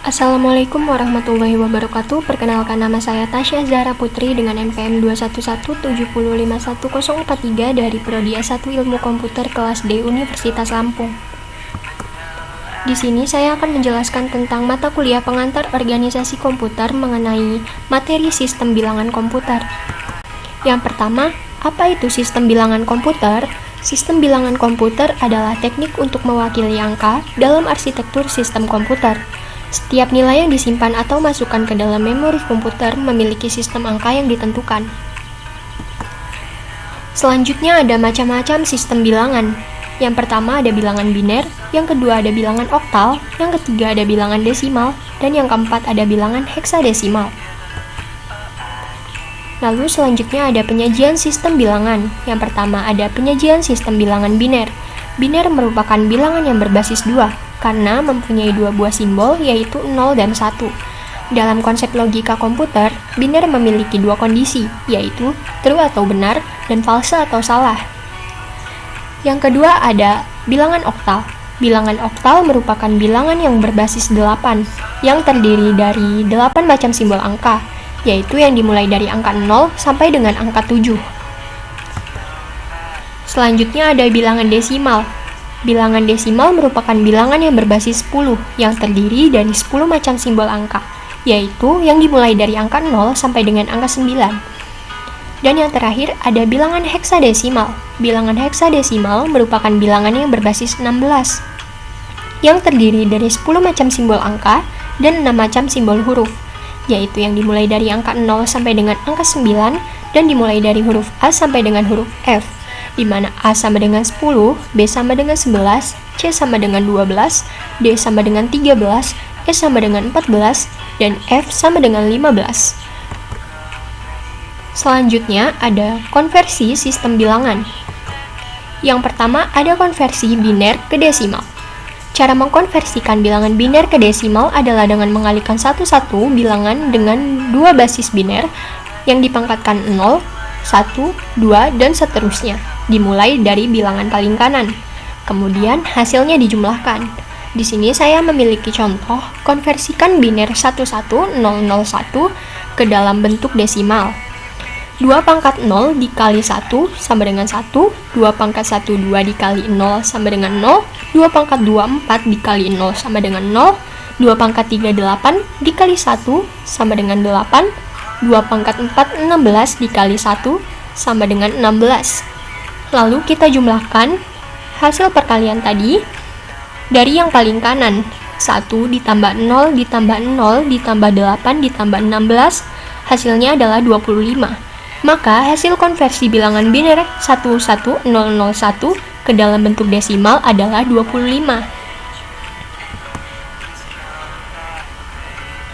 Assalamualaikum warahmatullahi wabarakatuh. Perkenalkan, nama saya Tasya Zahra Putri dengan NPM 21170511043 dari Prodi S1 Ilmu Komputer kelas D Universitas Lampung. Di sini saya akan menjelaskan tentang mata kuliah pengantar organisasi komputer mengenai materi sistem bilangan komputer. Yang pertama, apa itu sistem bilangan komputer? Sistem bilangan komputer adalah teknik untuk mewakili angka dalam arsitektur sistem komputer. Setiap nilai yang disimpan atau masukkan ke dalam memori komputer memiliki sistem angka yang ditentukan. Selanjutnya ada macam-macam sistem bilangan. Yang pertama ada bilangan biner, yang kedua ada bilangan oktal, yang ketiga ada bilangan desimal, dan yang keempat ada bilangan heksadesimal. Lalu selanjutnya ada penyajian sistem bilangan. Yang pertama ada penyajian sistem bilangan biner. Biner merupakan bilangan yang berbasis 2, karena mempunyai dua buah simbol yaitu 0 dan 1. Dalam konsep logika komputer, biner memiliki dua kondisi, yaitu true atau benar dan false atau salah. Yang kedua ada bilangan oktal. Bilangan oktal merupakan bilangan yang berbasis 8, yang terdiri dari 8 macam simbol angka, yaitu yang dimulai dari angka 0 sampai dengan angka 7. Selanjutnya ada bilangan desimal. Bilangan desimal merupakan bilangan yang berbasis 10, yang terdiri dari 10 macam simbol angka, yaitu yang dimulai dari angka 0 sampai dengan angka 9. Dan yang terakhir ada bilangan heksadesimal. Bilangan heksadesimal merupakan bilangan yang berbasis 16, yang terdiri dari 10 macam simbol angka dan 6 macam simbol huruf, yaitu yang dimulai dari angka 0 sampai dengan angka 9 dan dimulai dari huruf A sampai dengan huruf F, di mana A sama dengan 10, B sama dengan 11, C sama dengan 12, D sama dengan 13, E sama dengan 14, dan F sama dengan 15. Selanjutnya ada konversi sistem bilangan. Yang pertama ada konversi biner ke desimal. Cara mengkonversikan bilangan biner ke desimal adalah dengan mengalihkan satu-satu bilangan dengan dua basis biner yang dipangkatkan 0, 1, 2, dan seterusnya, dimulai dari bilangan paling kanan. Kemudian hasilnya dijumlahkan. Di sini saya memiliki contoh konversikan biner 11001 ke dalam bentuk desimal. 2 pangkat 0 dikali 1 sama dengan 1, 2 pangkat 12 dikali 0 sama dengan 0, 2 pangkat 24 dikali 0 sama dengan 0, 2 pangkat 38 dikali 1 sama dengan 8, 2 pangkat 4 16 dikali 1 sama dengan 16. Lalu kita jumlahkan hasil perkalian tadi dari yang paling kanan. 1 ditambah 0 ditambah 0 ditambah 8 ditambah 16, hasilnya adalah 25. Maka hasil konversi bilangan biner 11001 ke dalam bentuk desimal adalah 25.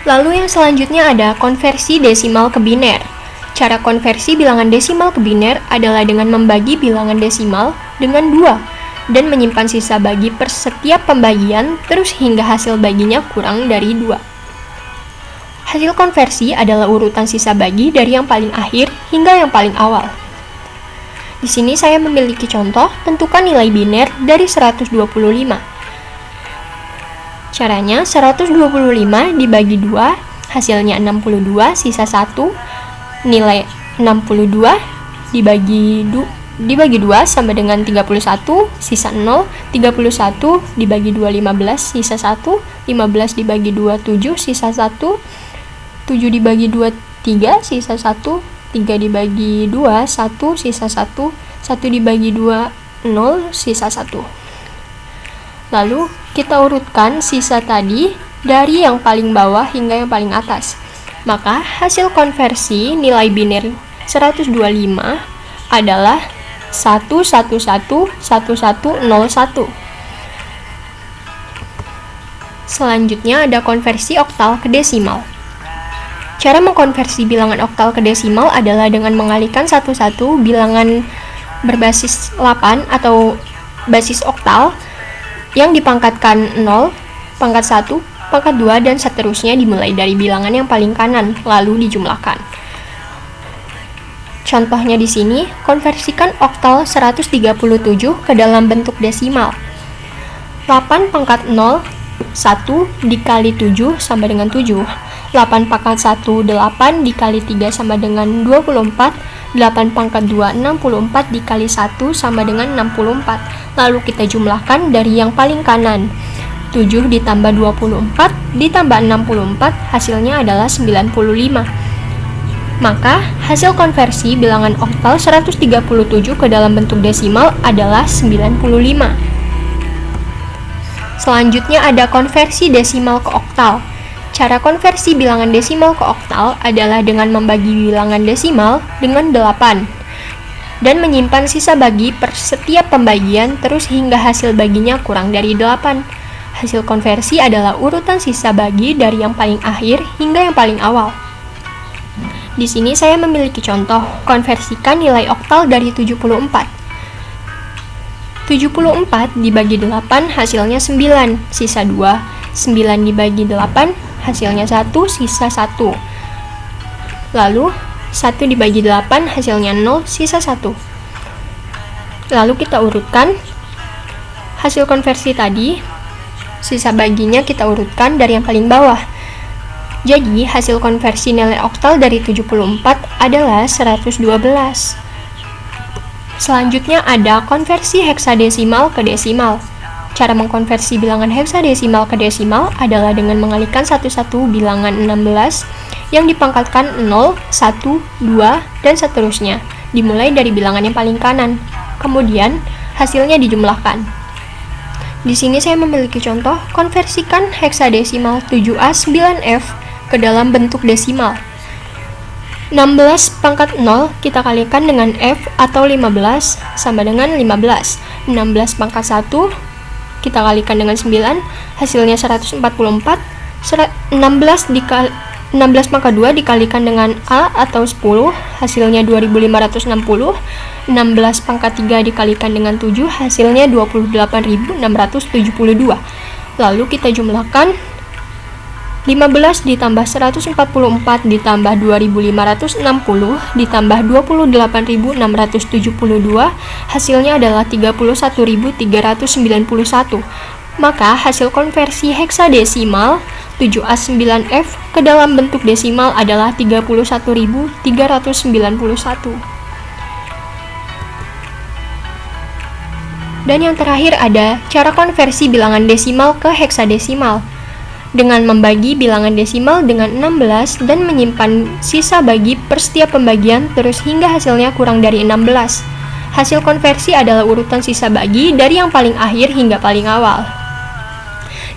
Lalu yang selanjutnya ada konversi desimal ke biner. Cara konversi bilangan desimal ke biner adalah dengan membagi bilangan desimal dengan 2 dan menyimpan sisa bagi per setiap pembagian terus hingga hasil baginya kurang dari 2. Hasil konversi adalah urutan sisa bagi dari yang paling akhir hingga yang paling awal. Di sini saya memiliki contoh tentukan nilai biner dari 125. Caranya 125 dibagi 2, hasilnya 62, sisa 1. Nilai 62 dibagi 2 sama dengan 31, sisa 0. 31 dibagi 2, 15, sisa 1. 15 dibagi 2, 7, sisa 1. 7 dibagi 2, 3, sisa 1. 3 dibagi 2, 1, sisa 1. 1 dibagi 2, 0, sisa 1. Lalu kita urutkan sisa tadi dari yang paling bawah hingga yang paling atas. Maka hasil konversi nilai biner 125 adalah 1111101. Selanjutnya ada konversi oktal ke desimal. Cara mengkonversi bilangan oktal ke desimal adalah dengan mengalihkan satu-satu bilangan berbasis 8 atau basis oktal yang dipangkatkan 0, pangkat 1, pangkat 2, dan seterusnya dimulai dari bilangan yang paling kanan, lalu dijumlahkan. Contohnya di sini, konversikan oktal 137 ke dalam bentuk desimal. 8 pangkat 0 1 dikali 7 sama dengan 7. 8 pangkat 1, 8 dikali 3 sama dengan 24. 8 pangkat 2, 64 dikali 1 sama dengan 64. Lalu kita jumlahkan dari yang paling kanan. 7 ditambah 24 ditambah 64 hasilnya adalah 95. Maka hasil konversi bilangan oktal 137 ke dalam bentuk desimal adalah 95. Selanjutnya ada konversi desimal ke oktal. Cara konversi bilangan desimal ke oktal adalah dengan membagi bilangan desimal dengan 8 dan menyimpan sisa bagi per setiap pembagian terus hingga hasil baginya kurang dari 8. Hasil konversi adalah urutan sisa bagi dari yang paling akhir hingga yang paling awal. Di sini saya memiliki contoh, konversikan nilai oktal dari 74. 74 dibagi 8 hasilnya 9, sisa 2. 9 dibagi 8 hasilnya 1, sisa 1. Lalu 1 dibagi 8 hasilnya 0, sisa 1. Lalu kita urutkan hasil konversi tadi, sisa baginya kita urutkan dari yang paling bawah. Jadi hasil konversi nilai oktal dari 74 adalah 112. Selanjutnya ada konversi heksadesimal ke desimal. Cara mengkonversi bilangan heksadesimal ke desimal adalah dengan mengalihkan satu-satu bilangan 16 yang dipangkatkan 0, 1, 2, dan seterusnya, dimulai dari bilangan yang paling kanan. Kemudian, hasilnya dijumlahkan. Di sini saya memiliki contoh, konversikan heksadesimal 7A9F ke dalam bentuk desimal. 16 pangkat 0 kita kalikan dengan F atau 15 sama dengan 15. 16 pangkat 1 kita kalikan dengan 9, hasilnya 144. 16 pangkat 2 dikalikan dengan A atau 10, hasilnya 2560. 16 pangkat 3 dikalikan dengan 7, hasilnya 28.672. Lalu kita jumlahkan 15 ditambah 144 ditambah 2560 ditambah 28.672, hasilnya adalah 31.391. Maka hasil konversi heksadesimal 7A9F ke dalam bentuk desimal adalah 31.391. Dan yang terakhir ada cara konversi bilangan desimal ke heksadesimal dengan membagi bilangan desimal dengan 16 dan menyimpan sisa bagi per setiap pembagian terus hingga hasilnya kurang dari 16. Hasil konversi adalah urutan sisa bagi dari yang paling akhir hingga paling awal.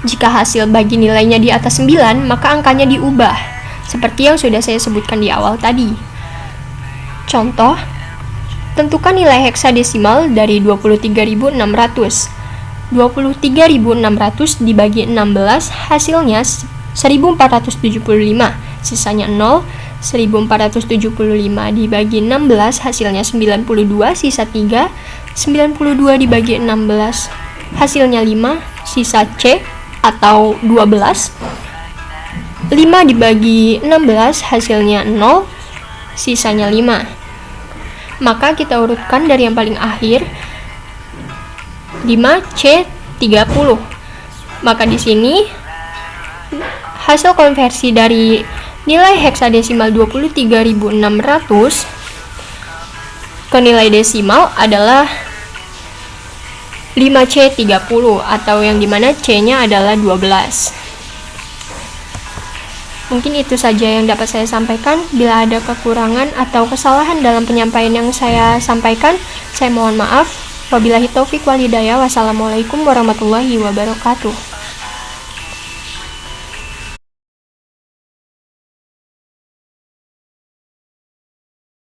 Jika hasil bagi nilainya di atas 9, maka angkanya diubah, seperti yang sudah saya sebutkan di awal tadi. Contoh, tentukan nilai heksadesimal dari 23.600. 23.600 dibagi 16 hasilnya 1.475, sisanya 0. 1.475 dibagi 16 hasilnya 92, sisa 3. 92 dibagi 16 hasilnya 5, sisa C atau 12. 5 dibagi 16 hasilnya 0, sisanya 5. Maka kita urutkan dari yang paling akhir, 5C 30. Maka di sini hasil konversi dari nilai heksadesimal 23.600 ke nilai desimal adalah 5C 30 atau yang dimana C-nya adalah 12. Mungkin itu saja yang dapat saya sampaikan. Bila ada kekurangan atau kesalahan dalam penyampaian yang saya sampaikan, saya mohon maaf. Wabillahi taufik wal hidayah. Wassalamualaikum warahmatullahi wabarakatuh.